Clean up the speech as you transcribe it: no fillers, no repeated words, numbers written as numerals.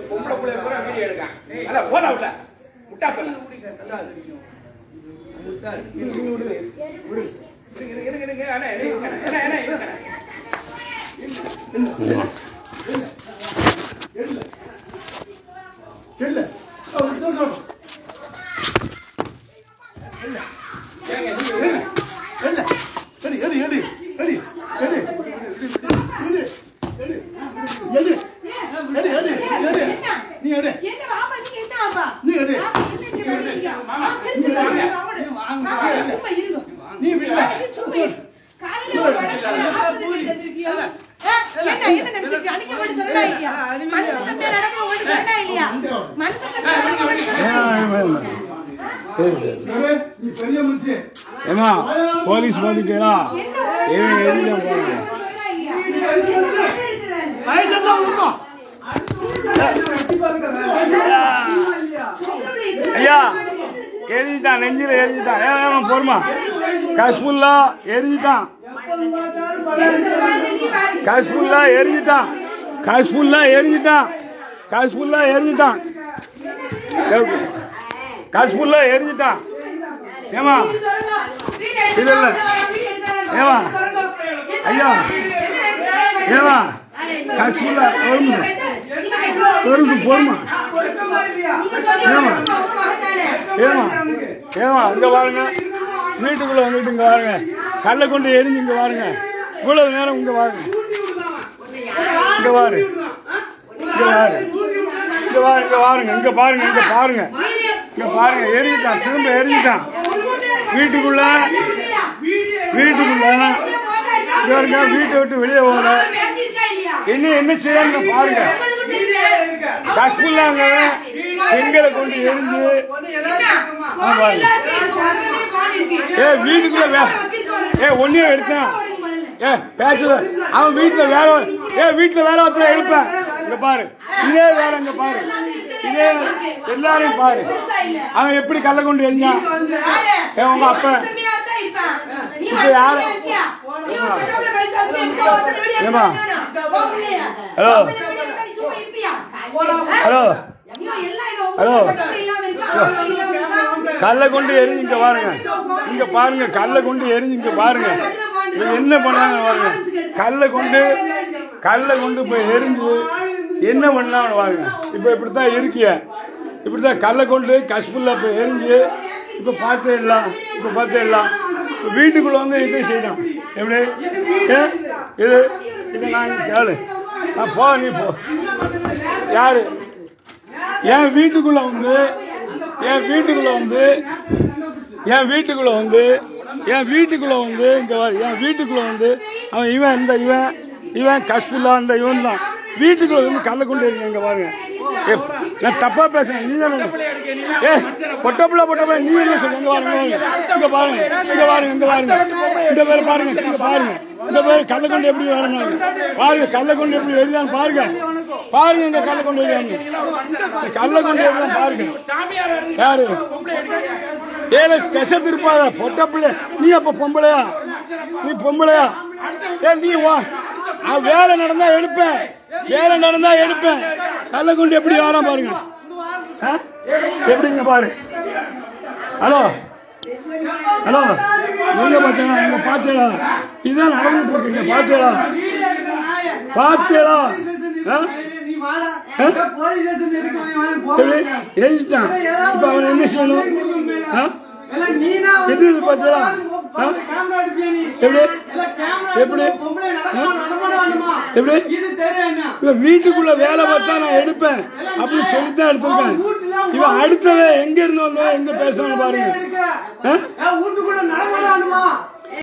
பொம்பளை பிள்ளை கூட வீடியோ எடுக்கான். அத போடா விட. முட்டா போடா. முட்டா. இருங்க அண்ணே இல்ல அவர் தான் சொல்றோம். இல்ல ஏங்க இல்ல eddy eddy eddy eddy eddy eddy eddy eddy eddy eddy நீ எடி என்ன பாப்பா நீ என்ன பாப்பா நீ எடி மாமா நீ வாங்க சும்மா இருங்க நீ வீட்ல சும்மா காலையில ஒரு பூரி செஞ்சிருக்கியா என்ன நினைச்சிருக்க அன்னைக்கு வந்து சொன்னா இல்லையா மனுஷன் பேர் நடக்க வந்து சொன்னா இல்லையா மனுஷன் பேர் வந்து சொன்னா நீ பெரிய மனுஷன் ஏமா போலீஸ் வந்துட்டேடா ஏன் எரிஞ்சா போறீங்க வயசென்ன உனக்கு ஐயா எரிஞ்சிட்டான் நெஞ்சில எரிஞ்சிட்டான் ஏன் போருமா காஷ்மீர்ல எரிஞ்சிட்டான் காஷ்மீர்ல எரிஞ்சிட்டான் காஷ்மீர்ல எரிஞ்சிட்டான் காஷ்மீர்ல எரிஞ்சிட்டான் காஷ்மீர்ல எரிஞ்சிட்டான் ஏமா இல்ல இல்ல ஏமா ஐயா ஏமா காஷ்மீர்ல போருமா ஏமா ஏமா ஏமா இங்க பாருங்க வீட்டுக்குள்ள வந்துட்டு இங்க பாருங்க கல்லை கொண்டு எரிஞ்சு இங்க பாருங்க இவ்வளவு நேரம் இங்க பாருங்க இங்க பாரு இங்க பாரு இங்க பாருங்க இங்க பாருங்க இங்க பாருங்க இங்க பாருங்க எரிஞ்சிட்டான் திரும்ப எரிஞ்சிட்டான் வீட்டுக்குள்ள வீட்டை விட்டு வெளியே போகல இன்னும் என்ன செய்யறாங்க பாருங்க காஷ்மீர்ல செங்கலை கொண்டு எரிஞ்சு வீட்டுக்குள்ள ஒன்னையும் எடுத்தான் பேசுற அவன் வீட்டுல வேற ஒருத்தர எடுப்பேன் இங்க பாரு இதே வேற இங்க பாரு இதே எல்லாரையும் பாரு அவன் எப்படி கல்ல கொண்டு எரிஞ்சான் உங்க அப்ப இப்ப யாரு ஹலோ ஹலோ ஹலோ கல்ல கொண்டு எரிஞ்சு இங்க பாருங்க கல்ல கொண்டு எரிஞ்சு இங்க பாருங்க என்ன பண்ணாங்க பாருங்க கல்ல கொண்டு போய் எரிஞ்சு என்ன பண்ணான்னு பாருங்க இப்ப இப்படித்தான் இருக்கிய இப்படித்தான் கல்ல கொண்டு காஷ்மீர்ல போய் எரிஞ்சு இப்ப பார்த்துடலாம் வீட்டுக்குள்ள வந்து இதை செய்யணும் எப்படி இது இதை நான் கேளு போ நீ போ யாரு என் வீட்டுக்குள்ள வந்து அவன் இவன் காஷ்மீர்ல அந்த இவன் தான் வீட்டுக்குள்ள வந்து கல்ல கொண்டு இருக்கீங்க இங்க பாருங்க நான் தப்பா பேசுறேன் நீ தான் பொட்டப்புல நீ என்ன சொல்லுங்க இங்க பாருங்க இந்த பேர் பாருங்க இந்த பேர் கல்ல கொண்டு எப்படி வரணும் பாருங்க கல்ல கொண்டு எப்படி எழுதான்னு பாருங்க இந்த கல்ல கொண்டு எழுதாங்க கல்ல கொண்டு எழுதான் பாருங்க யாரு ஏழு கசத்து இருப்பாத பொட்டப்புள்ள நீ அப்ப பொம்பளையா நீ வா வேலை நடந்தா எடுப்பேன் கல்ல கொண்டு எப்படி வரான் பாருங்க எப்படிங்க பாரு ஹலோ நீங்க பாத்தீங்களா இதான் நடந்துட்டு இருக்கீங்க பாத்தீங்களா எரிஞ்சிட்டான் இப்ப அவன் என்ன செய்யணும் வீட்டுக்குள்ள வேலை பார்த்தா நான் எடுப்பேன் அப்படி சொல்லித்தான் எடுத்திருக்கேன் இவன் அடுத்தவன் எங்க இருந்து வந்தவன் எங்க பேசணும் பாருங்க